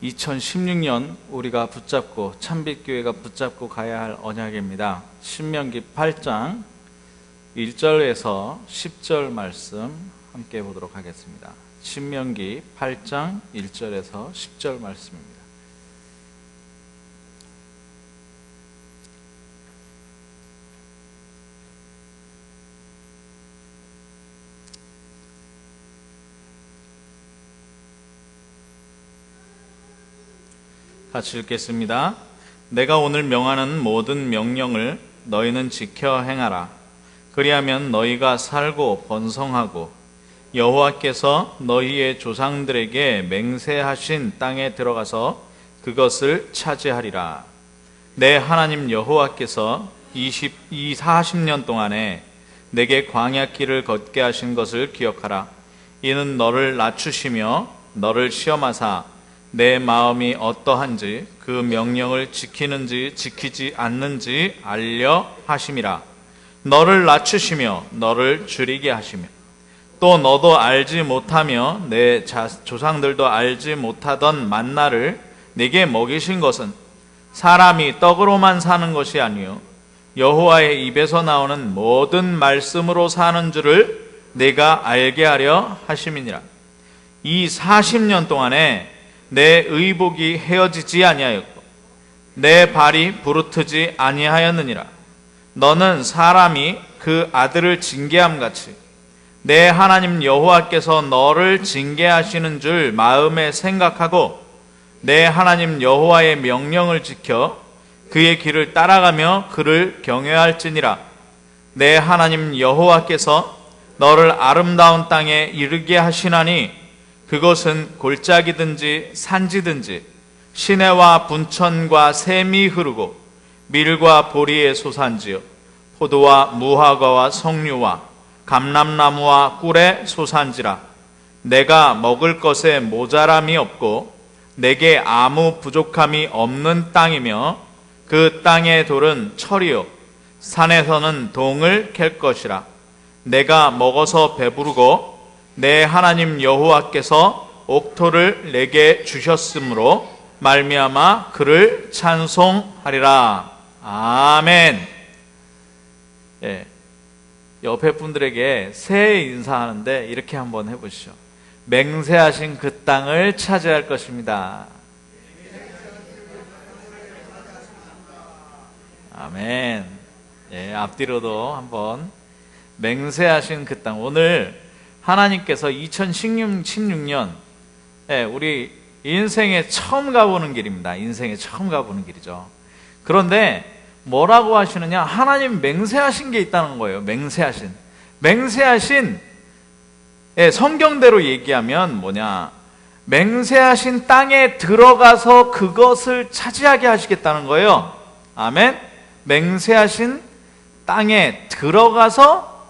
2016년 우리가 붙잡고 참빛교회가 붙잡고 가야 할 언약입니다. 신명기 8장 1절에서 10절 말씀 함께 보도록 하겠습니다. 신명기 8장 1절에서 10절 말씀입니다. 같이 읽겠습니다. 내가 오늘 명하는 모든 명령을 너희는 지켜 행하라. 그리하면 너희가 살고 번성하고 여호와께서 너희의 조상들에게 맹세하신 땅에 들어가서 그것을 차지하리라. 내 하나님 여호와께서 40년 동안에 내게 광야길을 걷게 하신 것을 기억하라. 이는 너를 낮추시며 너를 시험하사 내 마음이 어떠한지 그 명령을 지키는지 지키지 않는지 알려 하심이라. 너를 낮추시며 너를 줄이게 하시며 또 너도 알지 못하며 내 조상들도 알지 못하던 만나를 네게 먹이신 것은 사람이 떡으로만 사는 것이 아니요 여호와의 입에서 나오는 모든 말씀으로 사는 줄을 네가 알게 하려 하심이니라. 이 40년 동안에 내 의복이 헤어지지 아니하였고 내 발이 부르트지 아니하였느니라. 너는 사람이 그 아들을 징계함같이 내 하나님 여호와께서 너를 징계하시는 줄 마음에 생각하고 내 하나님 여호와의 명령을 지켜 그의 길을 따라가며 그를 경외할지니라. 내 하나님 여호와께서 너를 아름다운 땅에 이르게 하시나니 그것은 골짜기든지 산지든지 시내와 분천과 샘이 흐르고 밀과 보리의 소산지요 포도와 무화과와 석류와 감람나무와 꿀의 소산지라. 내가 먹을 것에 모자람이 없고 내게 아무 부족함이 없는 땅이며 그 땅의 돌은 철이요 산에서는 동을 캘 것이라. 내가 먹어서 배부르고 내 하나님 여호와께서 옥토를 내게 주셨으므로 말미암아 그를 찬송하리라. 아멘. 예, 옆에 분들에게 새해 인사하는데 이렇게 한번 해보시죠. 맹세하신 그 땅을 차지할 것입니다. 아멘. 예, 앞뒤로도 한번 맹세하신 그 땅. 오늘 하나님께서 2016년 우리 인생에 처음 가보는 길입니다. 인생에 처음 가보는 길이죠. 그런데 뭐라고 하시느냐? 하나님 맹세하신 게 있다는 거예요. 맹세하신 성경대로 얘기하면 뭐냐? 맹세하신 땅에 들어가서 그것을 차지하게 하시겠다는 거예요. 아멘. 맹세하신 땅에 들어가서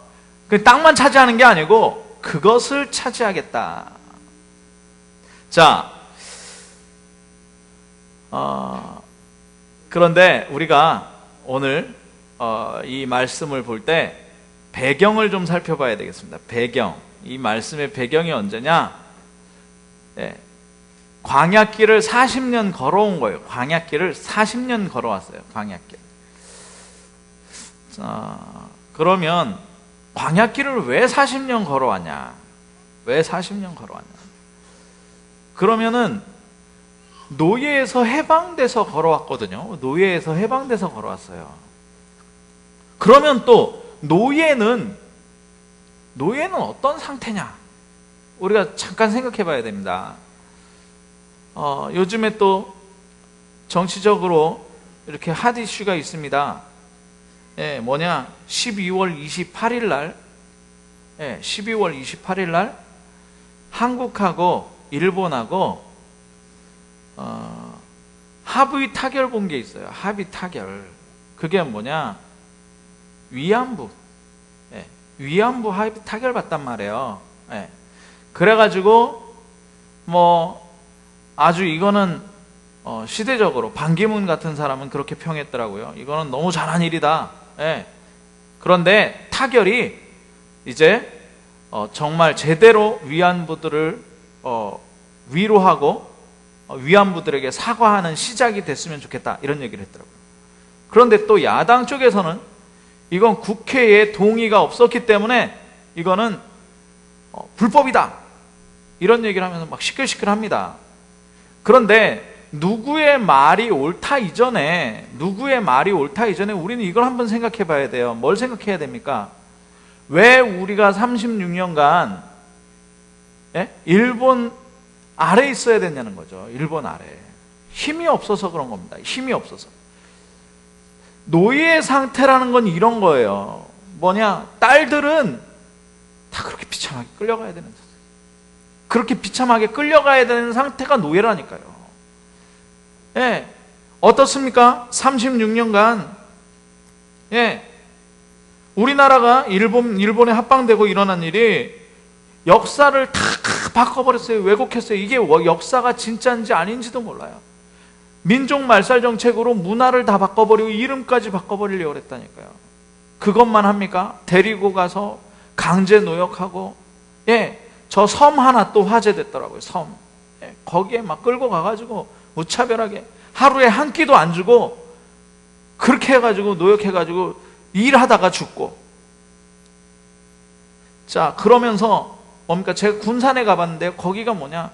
그 땅만 차지하는 게 아니고 그것을 차지하겠다. 자, 그런데 우리가 오늘 이 말씀을 볼 때 배경을 좀 살펴봐야 되겠습니다. 배경. 이 말씀의 배경이 언제냐? 광야길을 40년 걸어온 거예요. 광야길을 40년 걸어왔어요. 광야길. 자, 그러면 광야길을 왜 40년 걸어왔냐? 왜 40년 걸어왔냐? 그러면은 노예에서 해방돼서 걸어왔거든요. 노예에서 해방돼서 걸어왔어요. 그러면 또 노예는 어떤 상태냐? 우리가 잠깐 생각해 봐야 됩니다. 요즘에 또 정치적으로 이렇게 핫 이슈가 있습니다. 뭐냐? 12월 28일 날 12월 28일 날 한국하고 일본하고 합의 타결 본 게 있어요. 합의 타결. 그게 뭐냐? 위안부 합의 타결 봤단 말이에요. 그래가지고 뭐 아주 이거는 시대적으로 반기문 같은 사람은 그렇게 평했더라고요. 이거는 너무 잘한 일이다. 그런데 타결이 이제 정말 제대로 위안부들을 위로하고 위안부들에게 사과하는 시작이 됐으면 좋겠다, 이런 얘기를 했더라고요. 그런데 또 야당 쪽에서는 이건 국회에 동의가 없었기 때문에 이거는 불법이다, 이런 얘기를 하면서 막 시끌시끌합니다. 그런데 누구의 말이 옳다 이전에 우리는 이걸 한번 생각해 봐야 돼요. 뭘 생각해야 됩니까? 왜 우리가 36년간 일본 아래에 있어야 됐냐는 거죠. 일본 아래. 힘이 없어서 그런 겁니다. 힘이 없어서. 노예 상태라는 건 이런 거예요. 뭐냐? 딸들은 다 그렇게 비참하게 끌려가야 되는 거예요. 그렇게 비참하게 끌려가야 되는 상태가 노예라니까요. 예. 어떻습니까? 36년간 우리나라가 일본에 합방되고 일어난 일이 역사를 다 바꿔버렸어요. 왜곡했어요. 이게 역사가 진짜인지 아닌지도 몰라요. 민족 말살 정책으로 문화를 다 바꿔버리고 이름까지 바꿔버리려고 했다니까요. 그것만 합니까? 데리고 가서 강제 노역하고, 저 섬 하나 또 화제됐더라고요. 섬. 거기에 막 끌고 가가지고 무차별하게 하루에 한 끼도 안 주고 그렇게 해가지고 노역해가지고 일하다가 죽고. 자, 그러면서 뭡니까? 제가 군산에 가봤는데 거기가 뭐냐?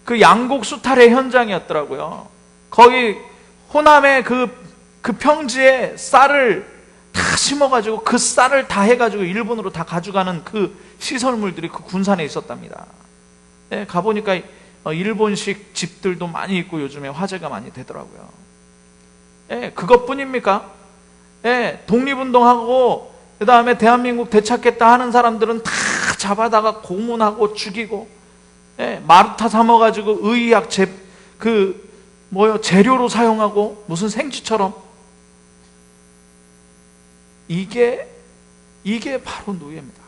그 양곡 수탈의 현장이었더라고요. 거기 호남의 그 평지에 쌀을 다 심어가지고 그 쌀을 다 해가지고 일본으로 다 가져가는 그 시설물들이 그 군산에 있었답니다. 가보니까 일본식 집들도 많이 있고 요즘에 화제가 많이 되더라고요. 그것뿐입니까? 독립운동하고 그 다음에 대한민국 되찾겠다 하는 사람들은 다 잡아다가 고문하고 죽이고, 마루타 삼아가지고 의약 재료로 사용하고 무슨 생쥐처럼. 이게 바로 노예입니다.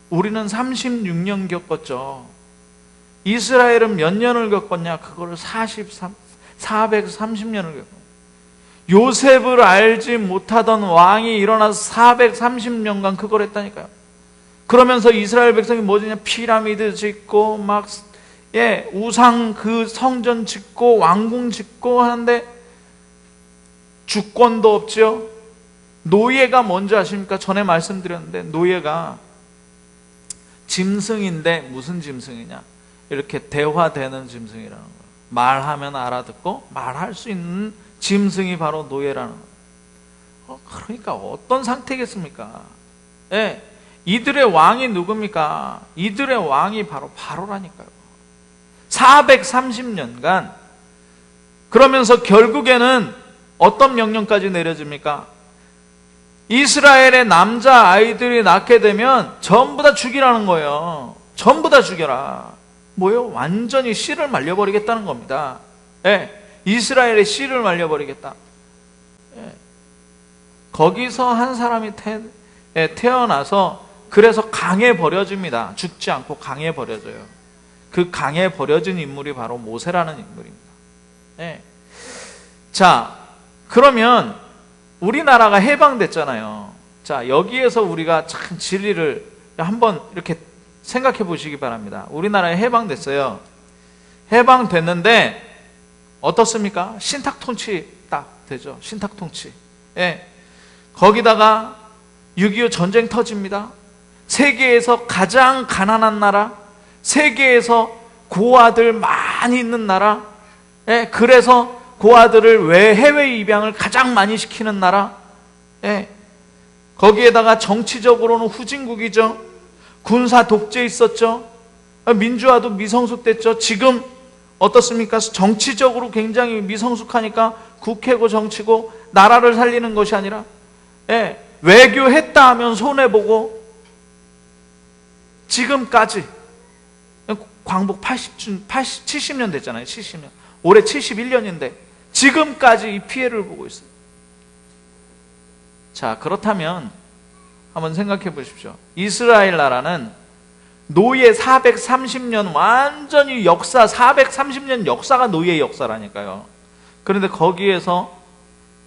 우리는 36년 겪었죠. 이스라엘은 몇 년을 겪었냐? 그거를 430년을 겪었어요. 요셉을 알지 못하던 왕이 일어나서 430년간 그걸 했다니까요. 그러면서 이스라엘 백성이 뭐지냐? 피라미드 짓고 막 우상 그 성전 짓고 왕궁 짓고 하는데 주권도 없죠. 노예가 뭔지 아십니까? 전에 말씀드렸는데 노예가 짐승인데 무슨 짐승이냐? 이렇게 대화되는 짐승이라는 거예요. 말하면 알아듣고 말할 수 있는 짐승이 바로 노예라는 거예요. 그러니까 어떤 상태겠습니까? 이들의 왕이 누굽니까? 이들의 왕이 바로 바로라니까요. 430년간. 그러면서 결국에는 어떤 명령까지 내려집니까? 이스라엘의 남자 아이들이 낳게 되면 전부 다 죽이라는 거예요. 전부 다 죽여라. 뭐요? 완전히 씨를 말려버리겠다는 겁니다. 이스라엘의 씨를 말려버리겠다. 거기서 한 사람이 태어나서 그래서 강에 버려집니다. 죽지 않고 강에 버려져요. 그 강에 버려진 인물이 바로 모세라는 인물입니다. 자, 그러면 우리나라가 해방됐잖아요. 자, 여기에서 우리가 참 진리를 한번 이렇게 생각해 보시기 바랍니다. 우리나라에 해방됐어요. 해방됐는데 어떻습니까? 신탁통치 딱 되죠. 신탁통치. 거기다가 6.25 전쟁 터집니다. 세계에서 가장 가난한 나라, 세계에서 고아들 많이 있는 나라, 그래서 고아들을 해외 입양을 가장 많이 시키는 나라, 거기에다가 정치적으로는 후진국이죠. 군사 독재 있었죠. 민주화도 미성숙됐죠. 지금 어떻습니까? 정치적으로 굉장히 미성숙하니까 국회고 정치고 나라를 살리는 것이 아니라 외교했다 하면 손해보고, 지금까지 광복 70년 됐잖아요. 70년. 올해 71년인데 지금까지 이 피해를 보고 있어요. 자, 그렇다면 한번 생각해 보십시오. 이스라엘 나라는 노예 430년 완전히 430년 역사가 노예의 역사라니까요. 그런데 거기에서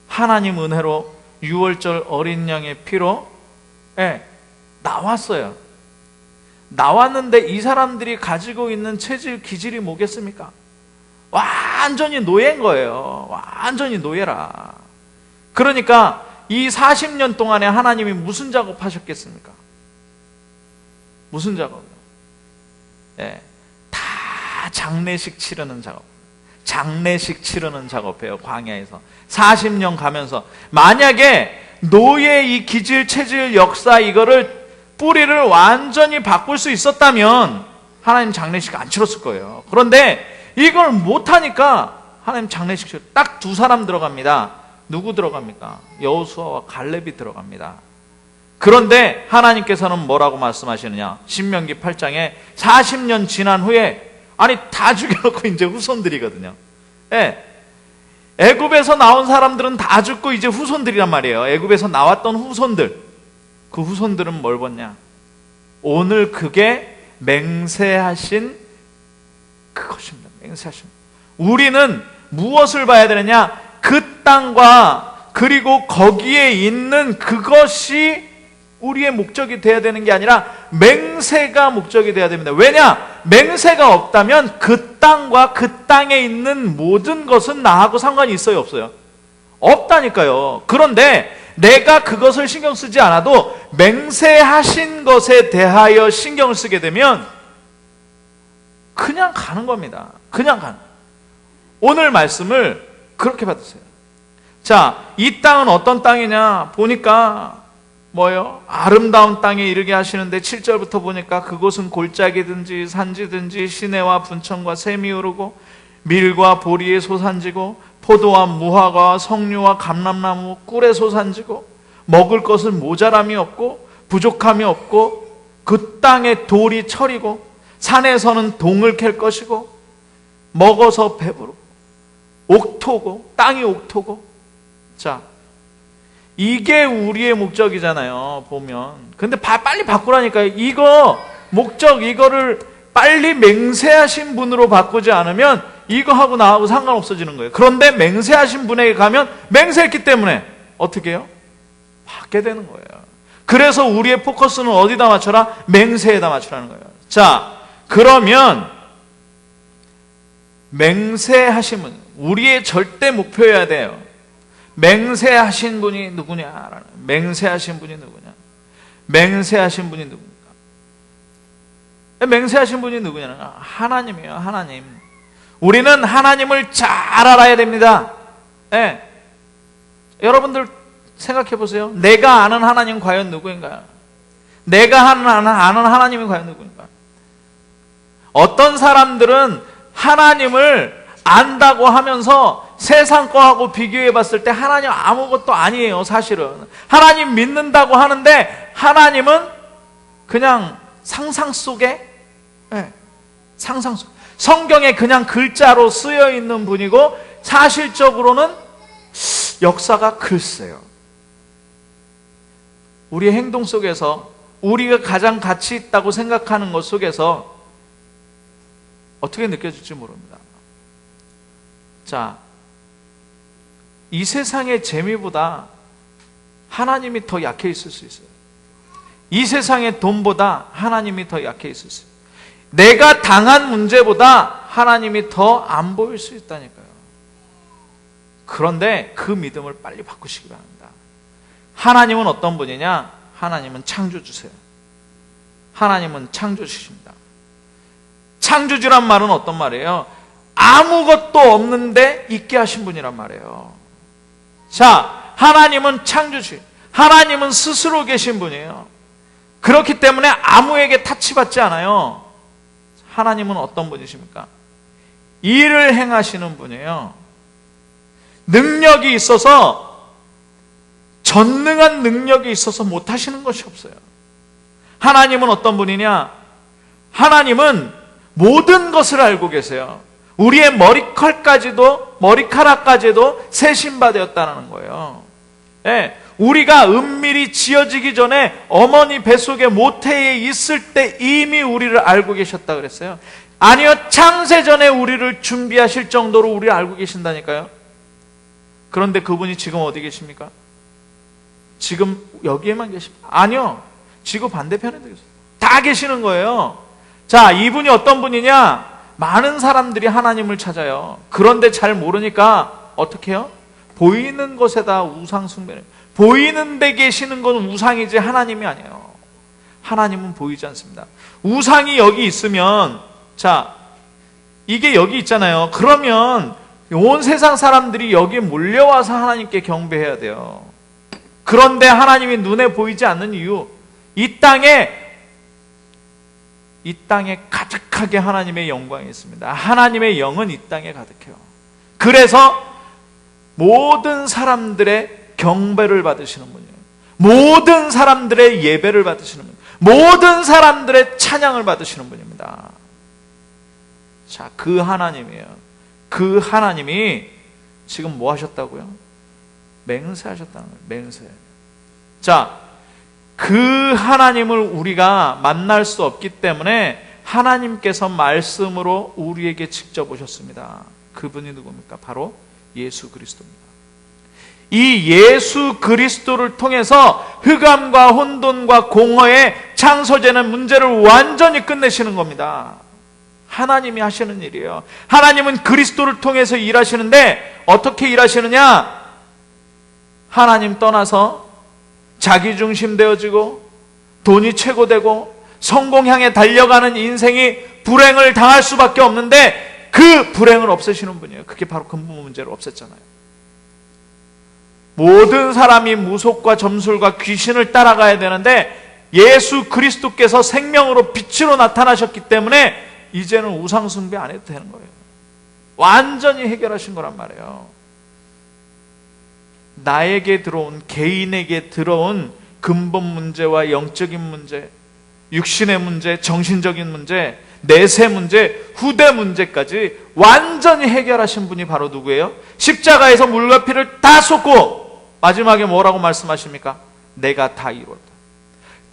하나님 은혜로 6월절 어린 양의 피로 나왔어요. 나왔는데 이 사람들이 가지고 있는 체질, 기질이 뭐겠습니까? 완전히 노예인 거예요. 완전히 노예라. 그러니까 이 40년 동안에 하나님이 무슨 작업하셨겠습니까? 무슨 작업이요? 네, 다 장례식 치르는 작업. 장례식 치르는 작업이에요. 광야에서 40년 가면서. 만약에 노예 이 기질 체질 역사 이거를 뿌리를 완전히 바꿀 수 있었다면 하나님 장례식 안 치렀을 거예요. 그런데 이걸 못하니까 하나님 장례식 딱 두 사람 들어갑니다. 누구 들어갑니까? 여호수아와 갈렙이 들어갑니다. 그런데 하나님께서는 뭐라고 말씀하시느냐? 신명기 8장에 40년 지난 후에, 아니 다 죽여놓고 이제 후손들이거든요. 예. 애굽에서 나온 사람들은 다 죽고 이제 후손들이란 말이에요. 애굽에서 나왔던 후손들. 그 후손들은 뭘 봤냐? 오늘 그게 맹세하신 그것입니다. 맹세하신. 우리는 무엇을 봐야 되느냐? 그 땅과 그리고 거기에 있는 그것이 우리의 목적이 돼야 되는 게 아니라 맹세가 목적이 돼야 됩니다. 왜냐? 맹세가 없다면 그 땅과 그 땅에 있는 모든 것은 나하고 상관이 있어요, 없어요? 없다니까요. 그런데 내가 그것을 신경 쓰지 않아도 맹세하신 것에 대하여 신경을 쓰게 되면 그냥 가는 겁니다. 그냥 가는. 오늘 말씀을 그렇게 받으세요. 자, 이 땅은 어떤 땅이냐 보니까 뭐예요? 아름다운 땅에 이르게 하시는데 7절부터 보니까 그곳은 골짜기든지 산지든지 시내와 분천과 샘이 흐르고 밀과 보리의 소산지고 포도와 무화과와 석류와 감람나무 꿀의 소산지고 먹을 것은 모자람이 없고 부족함이 없고 그 땅에 돌이 철이고 산에서는 동을 캘 것이고 먹어서 배부르고 옥토고 땅이 옥토고. 자, 이게 우리의 목적이잖아요, 보면. 근데 빨리 바꾸라니까요. 이거 목적, 이거를 빨리 맹세하신 분으로 바꾸지 않으면 이거하고 나하고 상관없어지는 거예요. 그런데 맹세하신 분에게 가면 맹세했기 때문에 어떻게 해요? 받게 되는 거예요. 그래서 우리의 포커스는 어디다 맞춰라? 맹세에다 맞추라는 거예요. 자, 그러면 맹세하신 분, 우리의 절대 목표여야 돼요. 맹세하신 분이 누구냐라는, 맹세하신 분이 누구냐? 맹세하신 분이 누굽니까? 맹세하신 분이 누구냐는 하나님이에요. 하나님. 우리는 하나님을 잘 알아야 됩니다. 네. 여러분들 생각해 보세요. 내가 아는 하나님 과연 누구인가요? 내가 아는 하나님이 과연 누구인가? 어떤 사람들은 하나님을 안다고 하면서 세상 거하고 비교해 봤을 때 하나님 아무것도 아니에요, 사실은. 하나님 믿는다고 하는데 하나님은 그냥 상상 속에, 네, 상상 속, 성경에 그냥 글자로 쓰여 있는 분이고 사실적으로는 역사가 글쎄요. 우리의 행동 속에서 우리가 가장 가치 있다고 생각하는 것 속에서 어떻게 느껴질지 모릅니다. 자, 이 세상의 재미보다 하나님이 더 약해 있을 수 있어요. 이 세상의 돈보다 하나님이 더 약해 있을 수 있어요. 내가 당한 문제보다 하나님이 더 안 보일 수 있다니까요. 그런데 그 믿음을 빨리 바꾸시기 바랍니다. 하나님은 어떤 분이냐? 하나님은 창조주세요. 하나님은 창조주십니다. 창조주란 말은 어떤 말이에요? 아무것도 없는데 있게 하신 분이란 말이에요. 자, 하나님은 창조주, 하나님은 스스로 계신 분이에요. 그렇기 때문에 아무에게 타치받지 않아요. 하나님은 어떤 분이십니까? 일을 행하시는 분이에요. 능력이 있어서, 전능한 능력이 있어서 못하시는 것이 없어요. 하나님은 어떤 분이냐? 하나님은 모든 것을 알고 계세요. 우리의 머리카락까지도 세신받았다는 거예요. 예, 우리가 은밀히 지어지기 전에 어머니 뱃속에 모태에 있을 때 이미 우리를 알고 계셨다 그랬어요. 아니요, 창세 전에 우리를 준비하실 정도로 우리를 알고 계신다니까요. 그런데 그분이 지금 어디 계십니까? 지금 여기에만 계십니까? 아니요, 지구 반대편에도 계세요. 다 계시는 거예요. 자, 이분이 어떤 분이냐? 많은 사람들이 하나님을 찾아요. 그런데 잘 모르니까 어떻게 해요? 보이는 것에다 우상 숭배를. 보이는 데 계시는 건 우상이지 하나님이 아니에요. 하나님은 보이지 않습니다. 우상이 여기 있으면, 자, 이게 여기 있잖아요. 그러면 온 세상 사람들이 여기에 몰려와서 하나님께 경배해야 돼요. 그런데 하나님이 눈에 보이지 않는 이유, 이 땅에 가득하게 하나님의 영광이 있습니다. 하나님의 영은 이 땅에 가득해요. 그래서 모든 사람들의 경배를 받으시는 분이에요. 모든 사람들의 예배를 받으시는 분, 모든 사람들의 찬양을 받으시는 분입니다. 자, 그 하나님이에요. 그 하나님이 지금 뭐 하셨다고요? 맹세하셨다는 거예요. 맹세. 자, 그 하나님을 우리가 만날 수 없기 때문에 하나님께서 말씀으로 우리에게 직접 오셨습니다. 그분이 누굽니까? 바로 예수 그리스도입니다. 이 예수 그리스도를 통해서 흑암과 혼돈과 공허의 창소되는 문제를 완전히 끝내시는 겁니다. 하나님이 하시는 일이에요. 하나님은 그리스도를 통해서 일하시는데 어떻게 일하시느냐? 하나님 떠나서 자기 중심 되어지고 돈이 최고되고 성공 향해 달려가는 인생이 불행을 당할 수밖에 없는데 그 불행을 없애시는 분이에요. 그게 바로 근본 문제를 없앴잖아요. 모든 사람이 무속과 점술과 귀신을 따라가야 되는데 예수 그리스도께서 생명으로 빛으로 나타나셨기 때문에 이제는 우상 숭배 안 해도 되는 거예요. 완전히 해결하신 거란 말이에요. 나에게 들어온, 개인에게 들어온 근본 문제와 영적인 문제, 육신의 문제, 정신적인 문제, 내세 문제, 후대 문제까지 완전히 해결하신 분이 바로 누구예요? 십자가에서 물과 피를 다 쏟고 마지막에 뭐라고 말씀하십니까? 내가 다 이뤘다.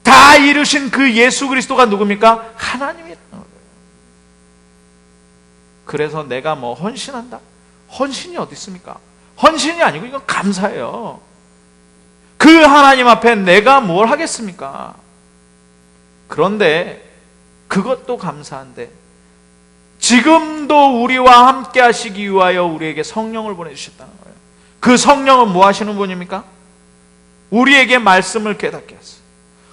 다 이루신 그 예수 그리스도가 누굽니까? 하나님이라는 거예요. 그래서 내가 뭐 헌신한다? 헌신이 어디 있습니까? 헌신이 아니고 이건 감사예요. 그 하나님 앞에 내가 뭘 하겠습니까? 그런데 그것도 감사한데 지금도 우리와 함께 하시기 위하여 우리에게 성령을 보내주셨다는 거예요. 그 성령은 뭐 하시는 분입니까? 우리에게 말씀을 깨닫게 하세요.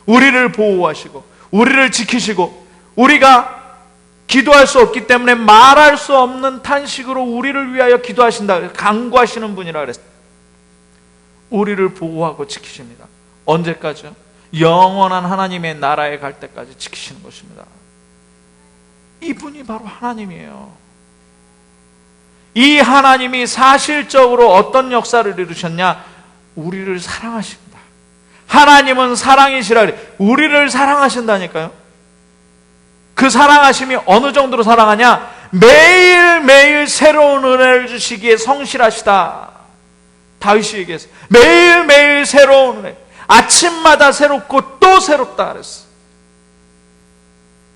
우리를 보호하시고 우리를 지키시고 우리가 기도할 수 없기 때문에 말할 수 없는 탄식으로 우리를 위하여 기도하신다. 간구하시는 분이라 그랬어요. 우리를 보호하고 지키십니다. 언제까지요? 영원한 하나님의 나라에 갈 때까지 지키시는 것입니다. 이분이 바로 하나님이에요. 이 하나님이 사실적으로 어떤 역사를 이루셨냐? 우리를 사랑하십니다. 하나님은 사랑이시라 그래. 우리를 사랑하신다니까요. 그 사랑하심이 어느 정도로 사랑하냐? 매일매일 새로운 은혜를 주시기에 성실하시다. 다윗이 얘기했어요. 매일매일 새로운 은혜. 아침마다 새롭고 또 새롭다 그랬어.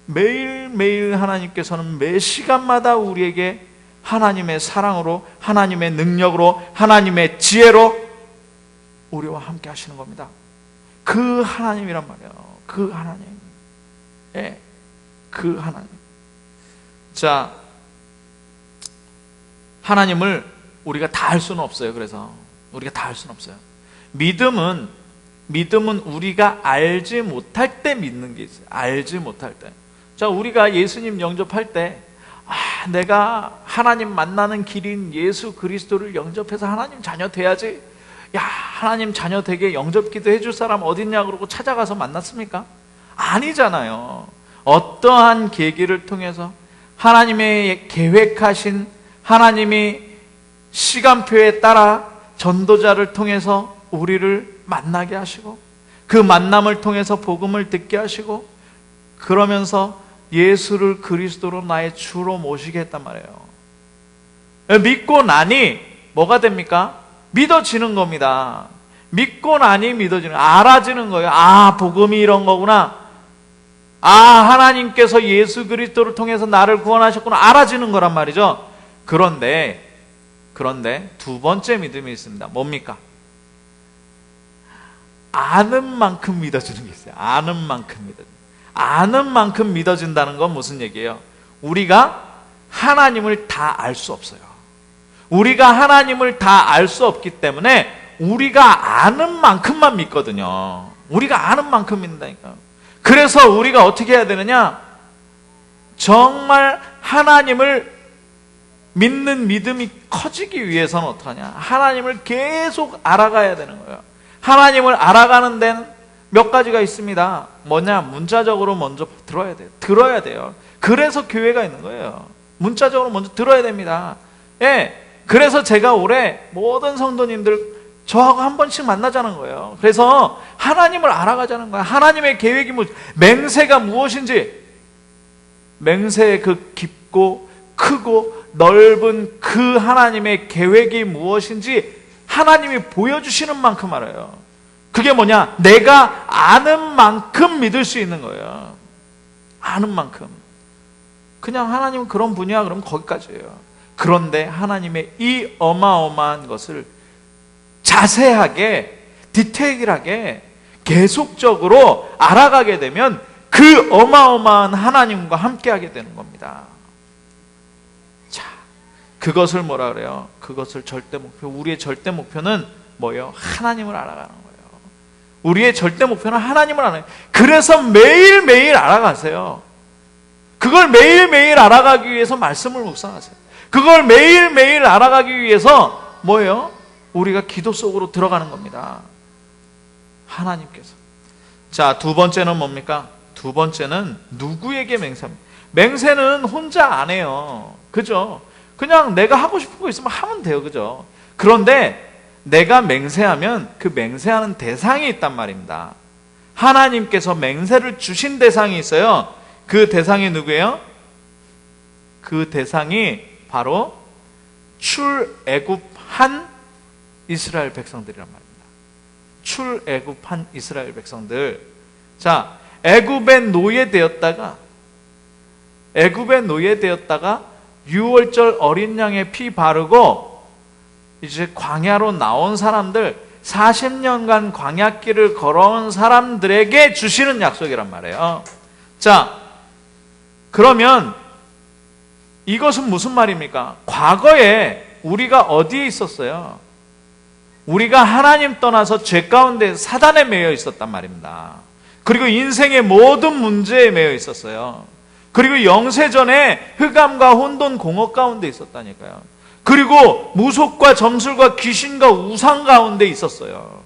매일매일 하나님께서는 매 시간마다 우리에게 하나님의 사랑으로, 하나님의 능력으로, 하나님의 지혜로 우리와 함께 하시는 겁니다. 그 하나님이란 말이에요. 그 하나님. 예. 그 하나님. 자, 하나님을 우리가 다 할 수는 없어요. 그래서 우리가 다 할 수는 없어요. 믿음은 우리가 알지 못할 때 믿는 게 있어요. 알지 못할 때. 자, 우리가 예수님 영접할 때 내가 하나님 만나는 길인 예수 그리스도를 영접해서 하나님 자녀 돼야지. 야, 하나님 자녀 되게 영접기도 해줄 사람 어딨냐 그러고 찾아가서 만났습니까? 아니잖아요. 어떠한 계기를 통해서 하나님의 계획하신, 하나님이 시간표에 따라 전도자를 통해서 우리를 만나게 하시고 그 만남을 통해서 복음을 듣게 하시고 그러면서 예수를 그리스도로 나의 주로 모시게 했단 말이에요. 믿고 나니 뭐가 됩니까? 믿어지는 겁니다. 믿고 나니 믿어지는, 알아지는 거예요. 아, 복음이 이런 거구나. 아, 하나님께서 예수 그리스도를 통해서 나를 구원하셨구나. 알아지는 거란 말이죠. 그런데 두 번째 믿음이 있습니다. 뭡니까? 아는 만큼 믿어지는 게 있어요. 아는 만큼 믿어진다는 건 무슨 얘기예요? 우리가 하나님을 다 알 수 없어요. 우리가 하나님을 다 알 수 없기 때문에 우리가 아는 만큼만 믿거든요. 우리가 아는 만큼 믿는다니까요. 그래서 우리가 어떻게 해야 되느냐? 정말 하나님을 믿는 믿음이 커지기 위해서는 어떡하냐? 하나님을 계속 알아가야 되는 거예요. 하나님을 알아가는 데는 몇 가지가 있습니다. 뭐냐? 문자적으로 먼저 들어야 돼요. 들어야 돼요. 그래서 교회가 있는 거예요. 문자적으로 먼저 들어야 됩니다. 예. 그래서 제가 올해 모든 성도님들 저하고 한 번씩 만나자는 거예요. 그래서 하나님을 알아가자는 거예요. 하나님의 계획이 맹세가 무엇인지, 맹세의 그 깊고 크고 넓은 그 하나님의 계획이 무엇인지 하나님이 보여주시는 만큼 알아요. 그게 뭐냐? 내가 아는 만큼 믿을 수 있는 거예요. 아는 만큼. 그냥 하나님은 그런 분이야 그러면 거기까지예요. 그런데 하나님의 이 어마어마한 것을 자세하게, 디테일하게, 계속적으로 알아가게 되면 그 어마어마한 하나님과 함께하게 되는 겁니다. 자, 그것을 뭐라 그래요? 그것을 절대 목표, 우리의 절대 목표는 뭐예요? 하나님을 알아가는 거예요. 우리의 절대 목표는 하나님을 알아가는 거예요. 그래서 매일매일 알아가세요. 그걸 매일매일 알아가기 위해서 말씀을 묵상하세요. 그걸 매일매일 알아가기 위해서 뭐예요? 우리가 기도 속으로 들어가는 겁니다. 하나님께서. 자, 두 번째는 뭡니까? 두 번째는 누구에게 맹세합니까? 맹세는 혼자 안 해요. 그죠? 그냥 내가 하고 싶은 거 있으면 하면 돼요. 그죠? 그런데 내가 맹세하면 그 맹세하는 대상이 있단 말입니다. 하나님께서 맹세를 주신 대상이 있어요. 그 대상이 누구예요? 그 대상이 바로 출애굽한 이스라엘 백성들이란 말입니다. 출애굽한 이스라엘 백성들. 자, 애굽에 노예되었다가 6월절 어린 양의 피 바르고 이제 광야로 나온 사람들, 40년간 광야길을 걸어온 사람들에게 주시는 약속이란 말이에요. 자, 그러면 이것은 무슨 말입니까? 과거에 우리가 어디에 있었어요? 우리가 하나님 떠나서 죄 가운데 사단에 매여 있었단 말입니다. 그리고 인생의 모든 문제에 매여 있었어요. 그리고 영세전에 흑암과 혼돈 공허 가운데 있었다니까요. 그리고 무속과 점술과 귀신과 우상 가운데 있었어요.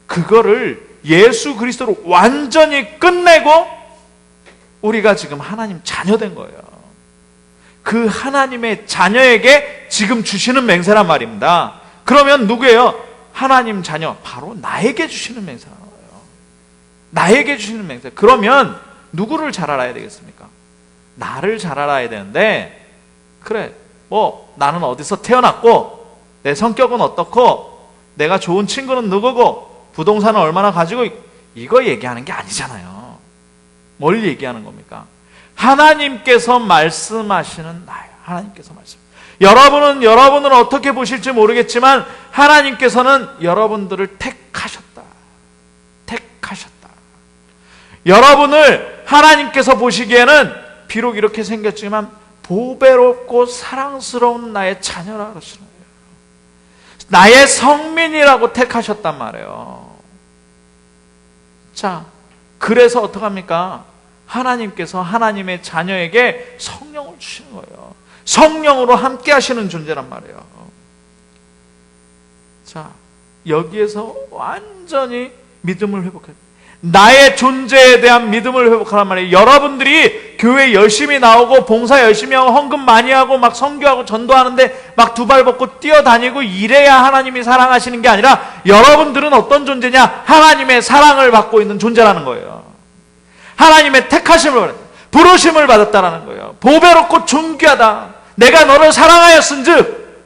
그거를 예수 그리스도로 완전히 끝내고 우리가 지금 하나님 자녀된 거예요. 그 하나님의 자녀에게 지금 주시는 맹세란 말입니다. 그러면 누구예요? 하나님 자녀, 바로 나에게 주시는 맹세라는 거예요. 나에게 주시는 맹세. 그러면 누구를 잘 알아야 되겠습니까? 나를 잘 알아야 되는데, 그래, 나는 어디서 태어났고, 내 성격은 어떻고, 내가 좋은 친구는 누구고, 부동산은 얼마나 가지고, 이거 얘기하는 게 아니잖아요. 뭘 얘기하는 겁니까? 하나님께서 말씀하시는 나예요. 하나님께서 말씀. 여러분은 어떻게 보실지 모르겠지만 하나님께서는 여러분들을 택하셨다. 여러분을 하나님께서 보시기에는 비록 이렇게 생겼지만 보배롭고 사랑스러운 나의 자녀라 그러시는 거예요. 나의 성민이라고 택하셨단 말이에요. 자, 그래서 어떡합니까? 하나님께서 하나님의 자녀에게 성령을 주시는 거예요. 성령으로 함께 하시는 존재란 말이에요. 자, 여기에서 완전히 믿음을 회복해요. 나의 존재에 대한 믿음을 회복하란 말이에요. 여러분들이 교회 열심히 나오고 봉사 열심히 하고 헌금 많이 하고 막 선교하고 전도하는데 막 두 발 벗고 뛰어다니고 이래야 하나님이 사랑하시는 게 아니라 여러분들은 어떤 존재냐? 하나님의 사랑을 받고 있는 존재라는 거예요. 하나님의 택하심을, 부르심을 받았다라는 거예요. 보배롭고 존귀하다. 내가 너를 사랑하였은즉,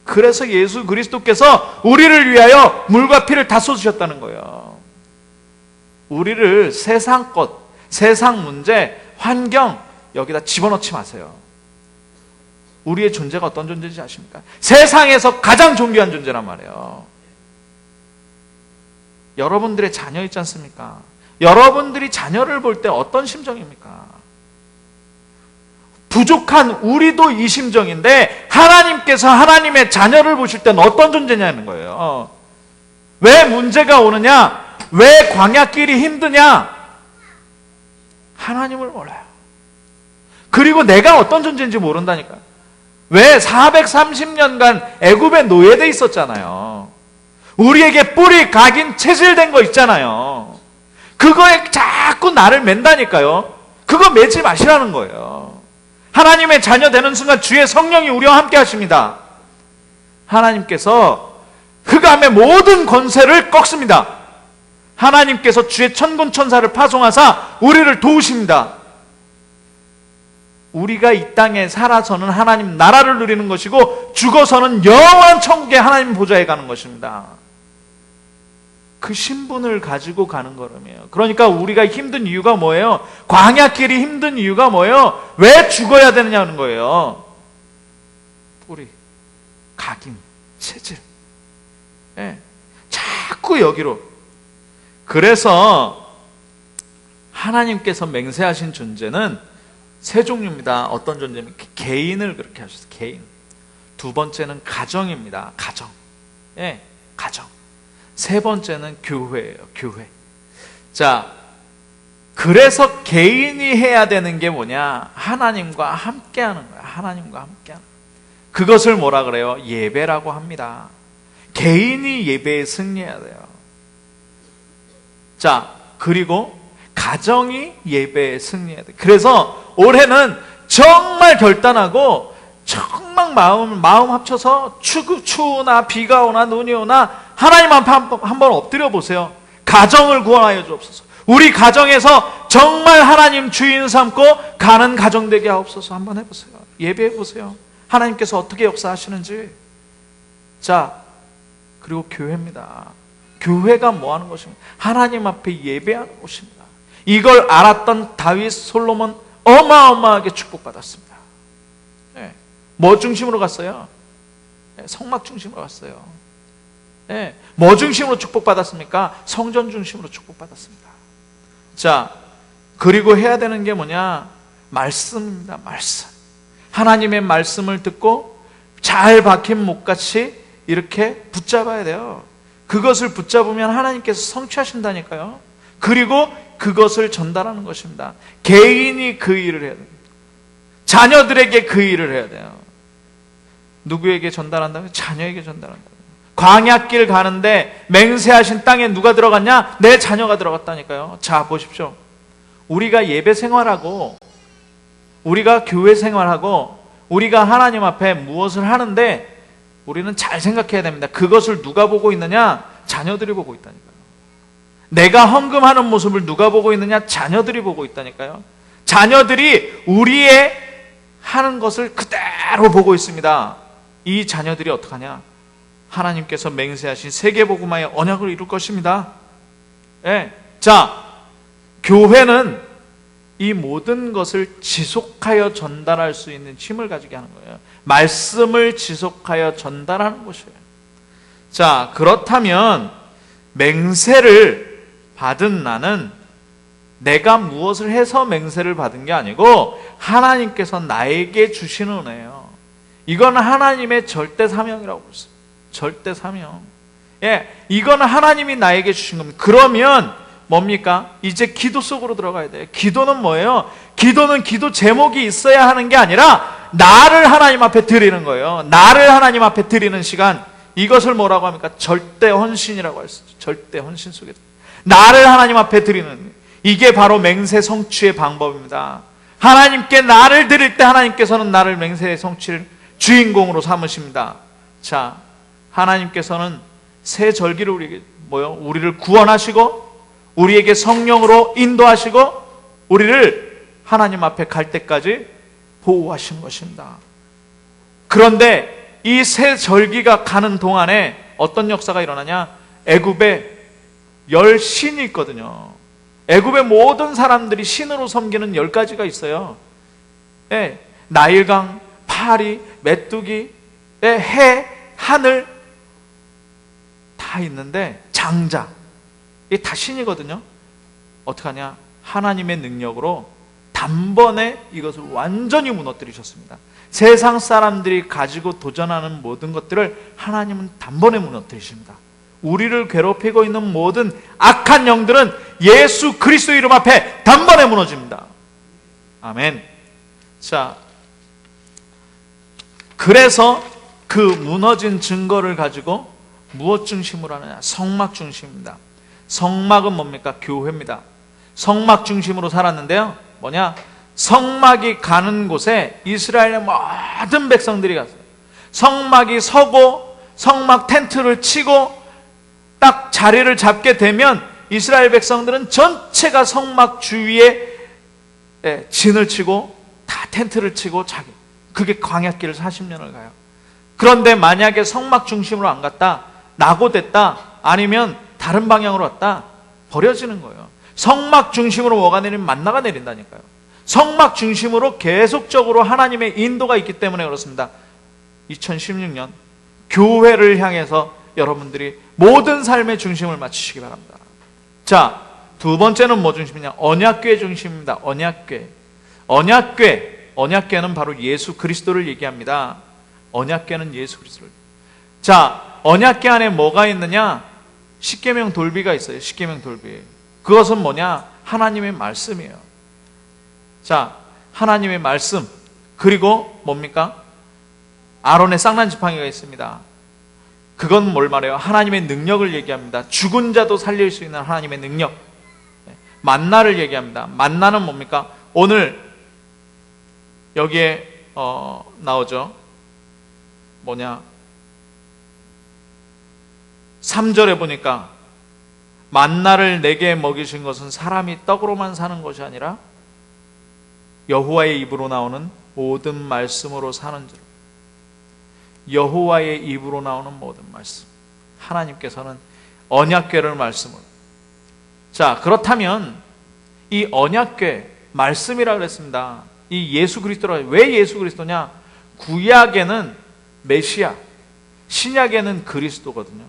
그래서 예수 그리스도께서 우리를 위하여 물과 피를 다 쏟으셨다는 거예요. 우리를 세상 것, 세상 문제, 환경 여기다 집어넣지 마세요. 우리의 존재가 어떤 존재인지 아십니까? 세상에서 가장 존귀한 존재란 말이에요. 여러분들의 자녀 있지 않습니까? 여러분들이 자녀를 볼 때 어떤 심정입니까? 부족한 우리도 이 심정인데 하나님께서 하나님의 자녀를 보실 때는 어떤 존재냐는 거예요. 왜 문제가 오느냐? 왜 광야길이 힘드냐? 하나님을 몰라요. 그리고 내가 어떤 존재인지 모른다니까. 왜 430년간 애굽에 노예돼 있었잖아요. 우리에게 뿌리 각인 체질된 거 있잖아요. 그거에 자꾸 나를 맨다니까요. 그거 매지 마시라는 거예요. 하나님의 자녀 되는 순간 주의 성령이 우리와 함께 하십니다. 하나님께서 흑암의 모든 권세를 꺾습니다. 하나님께서 주의 천군 천사를 파송하사 우리를 도우십니다. 우리가 이 땅에 살아서는 하나님 나라를 누리는 것이고 죽어서는 영원한 천국의 하나님 보좌에 가는 것입니다. 그 신분을 가지고 가는 걸음이에요. 그러니까 우리가 힘든 이유가 뭐예요? 광야길이 힘든 이유가 뭐예요? 왜 죽어야 되느냐는 거예요. 뿌리, 각인, 체질. 네. 자꾸 여기로. 그래서 하나님께서 맹세하신 존재는 세 종류입니다. 어떤 존재입니까? 개인을 그렇게 하셨어요. 개인. 두 번째는 가정입니다. 가정. 예, 가정. 세 번째는 교회예요. 교회. 자, 그래서 개인이 해야 되는 게 뭐냐? 하나님과 함께 하는 거야. 하나님과 함께 하는 거야. 그것을 뭐라 그래요? 예배라고 합니다. 개인이 예배에 승리해야 돼요. 자, 그리고 가정이 예배에 승리해야 돼. 그래서 올해는 정말 결단하고 정말 마음 합쳐서 추우나 비가 오나 눈이 오나 하나님 앞에 한번 엎드려 보세요. 가정을 구원하여 주옵소서. 우리 가정에서 정말 하나님 주인 삼고 가는 가정 되게 하옵소서. 한번 해보세요. 예배해 보세요. 하나님께서 어떻게 역사하시는지. 자, 그리고 교회입니다. 교회가 뭐 하는 것입니까? 하나님 앞에 예배하는 곳입니다. 이걸 알았던 다윗, 솔로몬 어마어마하게 축복받았습니다. 네. 뭐 중심으로 갔어요? 네, 성막 중심으로 갔어요. 네. 뭐 중심으로 축복받았습니까? 성전 중심으로 축복받았습니다. 자, 그리고 해야 되는 게 뭐냐? 말씀입니다. 말씀. 하나님의 말씀을 듣고 잘 박힌 목같이 이렇게 붙잡아야 돼요. 그것을 붙잡으면 하나님께서 성취하신다니까요. 그리고 그것을 전달하는 것입니다. 개인이 그 일을 해야 돼요. 자녀들에게 그 일을 해야 돼요. 누구에게 전달한다면? 자녀에게 전달한다. 광야길 가는데 맹세하신 땅에 누가 들어갔냐? 내 자녀가 들어갔다니까요. 자, 보십시오. 우리가 예배 생활하고 우리가 교회 생활하고 우리가 하나님 앞에 무엇을 하는데 우리는 잘 생각해야 됩니다. 그것을 누가 보고 있느냐? 자녀들이 보고 있다니까요. 내가 헌금하는 모습을 누가 보고 있느냐? 자녀들이 보고 있다니까요. 자녀들이 우리의 하는 것을 그대로 보고 있습니다. 이 자녀들이 어떡하냐? 하나님께서 맹세하신 세계복음화의 언약을 이룰 것입니다. 네. 자, 교회는 이 모든 것을 지속하여 전달할 수 있는 힘을 가지게 하는 거예요. 말씀을 지속하여 전달하는 것이에요. 자, 그렇다면 맹세를 받은 나는 내가 무엇을 해서 맹세를 받은 게 아니고 하나님께서 나에게 주시는 은혜예요. 이건 하나님의 절대 사명이라고 했어요. 절대 사명. 예, 이건 하나님이 나에게 주신 겁니다. 그러면 뭡니까? 이제 기도 속으로 들어가야 돼요. 기도는 뭐예요? 기도는 기도 제목이 있어야 하는 게 아니라 나를 하나님 앞에 드리는 거예요. 나를 하나님 앞에 드리는 시간. 이것을 뭐라고 합니까? 절대 헌신이라고 할 수 있죠. 절대 헌신 속에 나를 하나님 앞에 드리는, 이게 바로 맹세 성취의 방법입니다. 하나님께 나를 드릴 때 하나님께서는 나를 맹세의 성취를 주인공으로 삼으십니다. 자, 하나님께서는 새 절기를 우리를 구원하시고 우리에게 성령으로 인도하시고 우리를 하나님 앞에 갈 때까지 보호하신 것입니다. 그런데 이 새 절기가 가는 동안에 어떤 역사가 일어나냐? 애굽에 10신이 있거든요. 애굽의 모든 사람들이 신으로 섬기는 10가지가 있어요. 예, 나일강, 파리, 메뚜기, 해, 하늘 다 있는데 장자, 이게 다 신이거든요. 어떡하냐? 하나님의 능력으로 다 단번에 이것을 완전히 무너뜨리셨습니다. 세상 사람들이 가지고 도전하는 모든 것들을 하나님은 단번에 무너뜨리십니다. 우리를 괴롭히고 있는 모든 악한 영들은 예수 그리스도 이름 앞에 단번에 무너집니다. 아멘. 자, 그래서 그 무너진 증거를 가지고 무엇 중심으로 하느냐? 성막 중심입니다. 성막은 뭡니까? 교회입니다. 성막 중심으로 살았는데요, 뭐냐? 성막이 가는 곳에 이스라엘의 모든 백성들이 갔어요. 성막이 서고 성막 텐트를 치고 딱 자리를 잡게 되면 이스라엘 백성들은 전체가 성막 주위에 진을 치고 다 텐트를 치고 자기, 그게 광야길을 40년을 가요. 그런데 만약에 성막 중심으로 안 갔다, 낙오됐다, 아니면 다른 방향으로 왔다, 버려지는 거예요. 성막 중심으로 뭐가 내리면 만나가 내린다니까요. 성막 중심으로 계속적으로 하나님의 인도가 있기 때문에 그렇습니다. 2016년 교회를 향해서 여러분들이 모든 삶의 중심을 맞추시기 바랍니다. 자, 두 번째는 뭐 중심이냐? 언약궤 중심입니다. 언약궤. 언약궤는 바로 예수 그리스도를 얘기합니다. 언약궤는 예수 그리스도를. 자, 언약궤 안에 뭐가 있느냐? 십계명 돌비가 있어요. 십계명 돌비. 그것은 뭐냐? 하나님의 말씀이에요. 자, 하나님의 말씀, 그리고 뭡니까? 아론의 쌍난 지팡이가 있습니다. 그건 뭘 말해요? 하나님의 능력을 얘기합니다. 죽은 자도 살릴 수 있는 하나님의 능력. 만나를 얘기합니다. 만나는 뭡니까? 오늘 여기에 나오죠. 뭐냐? 3절에 보니까 만나를 내게 먹이신 것은 사람이 떡으로만 사는 것이 아니라 여호와의 입으로 나오는 모든 말씀으로 사는지라. 여호와의 입으로 나오는 모든 말씀. 하나님께서는 언약궤를 말씀으로. 자, 그렇다면 이 언약궤 말씀이라 그랬습니다. 이 예수 그리스도라. 왜 예수 그리스도냐? 구약에는 메시아, 신약에는 그리스도거든요.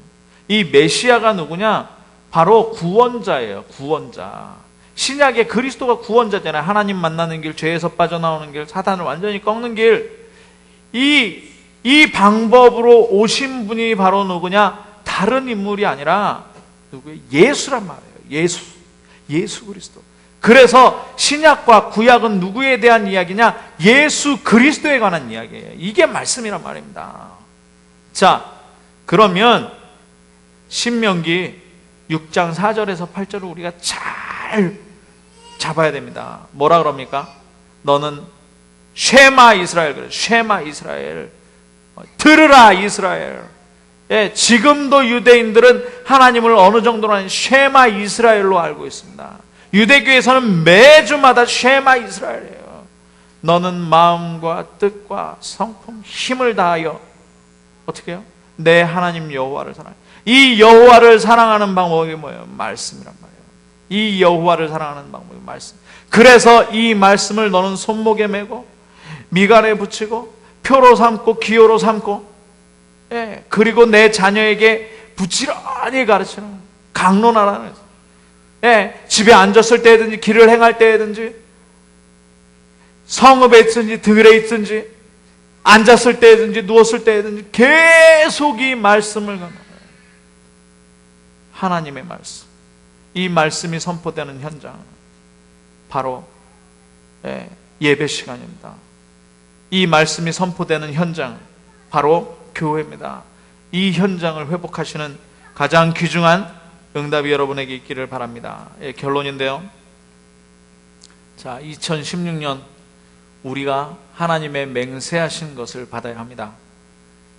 이 메시아가 누구냐? 바로 구원자예요. 구원자. 신약에 그리스도가 구원자잖아요. 하나님 만나는 길, 죄에서 빠져나오는 길, 사단을 완전히 꺾는 길. 이 방법으로 오신 분이 바로 누구냐? 다른 인물이 아니라 누구예요? 예수란 말이에요. 예수 그리스도. 그래서 신약과 구약은 누구에 대한 이야기냐? 예수 그리스도에 관한 이야기예요. 이게 말씀이란 말입니다. 자, 그러면 신명기 6장 4절에서 8절을 우리가 잘 잡아야 됩니다. 뭐라 그럽니까? 너는 쉐마 이스라엘, 그래. 쉐마 이스라엘. 들으라 이스라엘. 예, 지금도 유대인들은 하나님을 어느 정도는 쉐마 이스라엘로 알고 있습니다. 유대교에서는 매주마다 쉐마 이스라엘이에요. 너는 마음과 뜻과 성품, 힘을 다하여 어떻게 해요? 내 하나님 여호와를 사랑해. 이 여호와를 사랑하는 방법이 뭐예요? 말씀이란 말이에요. 이 여호와를 사랑하는 방법이 말씀. 그래서 이 말씀을 너는 손목에 메고 미간에 붙이고 표로 삼고 기호로 삼고, 예, 그리고 내 자녀에게 부지런히 가르치는, 강론하라는, 예, 집에 앉았을 때든지 길을 행할 때든지 성읍에 있든지 들에 있든지 앉았을 때든지 누웠을 때든지 계속 이 말씀을 가는 거예요. 하나님의 말씀. 이 말씀이 선포되는 현장, 바로 예배 시간입니다. 이 말씀이 선포되는 현장, 바로 교회입니다. 이 현장을 회복하시는 가장 귀중한 응답이 여러분에게 있기를 바랍니다. 결론인데요. 자, 2016년 우리가 하나님의 맹세하신 것을 받아야 합니다.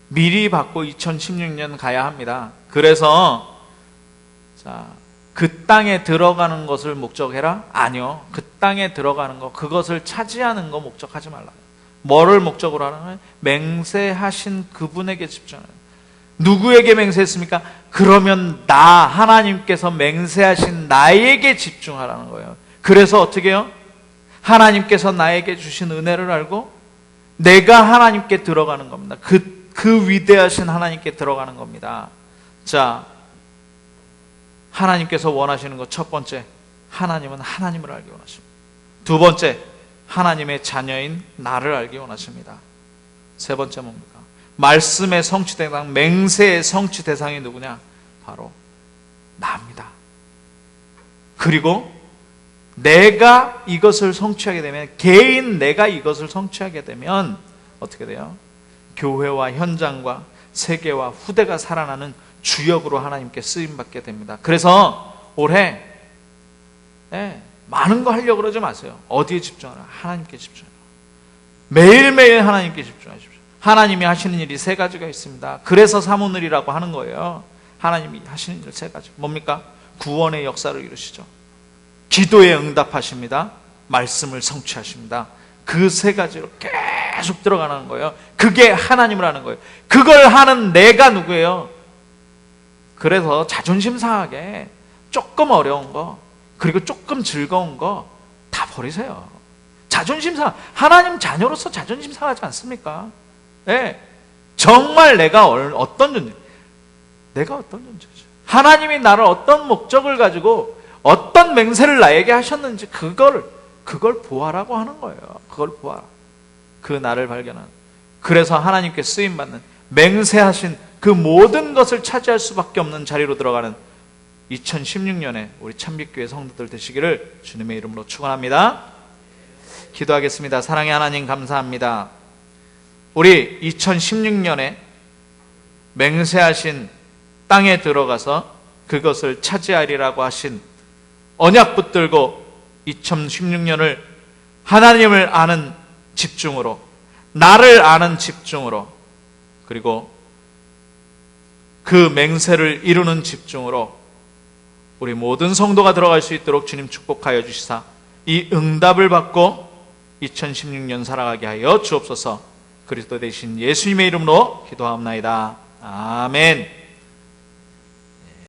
미리 받고 2016년 가야 합니다. 그래서 자, 그 땅에 들어가는 것을 목적해라? 아니요. 그 땅에 들어가는 것, 그것을 차지하는 거 목적하지 말라. 뭐를 목적으로 하는 거예요? 맹세하신 그분에게 집중하는. 누구에게 맹세했습니까? 그러면 나, 하나님께서 맹세하신 나에게 집중하라는 거예요. 그래서 어떻게 해요? 하나님께서 나에게 주신 은혜를 알고 내가 하나님께 들어가는 겁니다. 그 위대하신 하나님께 들어가는 겁니다. 자, 하나님께서 원하시는 것 첫 번째, 하나님은 하나님을 알기 원하십니다. 두 번째, 하나님의 자녀인 나를 알기 원하십니다. 세 번째 뭡니까? 말씀의 성취 대상, 맹세의 성취 대상이 누구냐? 바로 나입니다. 그리고 내가 이것을 성취하게 되면, 개인 내가 이것을 성취하게 되면 어떻게 돼요? 교회와 현장과 세계와 후대가 살아나는 주역으로 하나님께 쓰임받게 됩니다. 그래서 올해 많은 거 하려고 그러지 마세요. 어디에 집중하라? 하나님께 집중하라. 매일매일 하나님께 집중하십시오. 하나님이 하시는 일이 세 가지가 있습니다. 그래서 사모늘이라고 하는 거예요. 하나님이 하시는 일 세 가지. 뭡니까? 구원의 역사를 이루시죠. 기도에 응답하십니다. 말씀을 성취하십니다. 그 세 가지로 계속 들어가는 거예요. 그게 하나님이라는 거예요. 그걸 하는 내가 누구예요? 그래서 자존심 상하게 조금 어려운 거, 그리고 조금 즐거운 거 다 버리세요. 자존심 상하, 하나님 자녀로서 자존심 상하지 않습니까? 네. 정말 내가 어떤 존재, 내가 어떤 존재죠. 하나님이 나를 어떤 목적을 가지고 어떤 맹세를 나에게 하셨는지 그걸 보아라고 하는 거예요. 그걸 보아. 그 나를 발견하는. 그래서 하나님께 쓰임받는, 맹세하신 그 모든 것을 차지할 수밖에 없는 자리로 들어가는 2016년에 우리 참빛교회 성도들 되시기를 주님의 이름으로 축원합니다. 기도하겠습니다. 사랑의 하나님 감사합니다. 우리 2016년에 맹세하신 땅에 들어가서 그것을 차지하리라고 하신 언약 붙들고 2016년을 하나님을 아는 집중으로, 나를 아는 집중으로, 그리고 그 맹세를 이루는 집중으로 우리 모든 성도가 들어갈 수 있도록 주님 축복하여 주시사 이 응답을 받고 2016년 살아가게 하여 주옵소서. 그리스도 되신 예수님의 이름으로 기도하옵나이다. 아멘.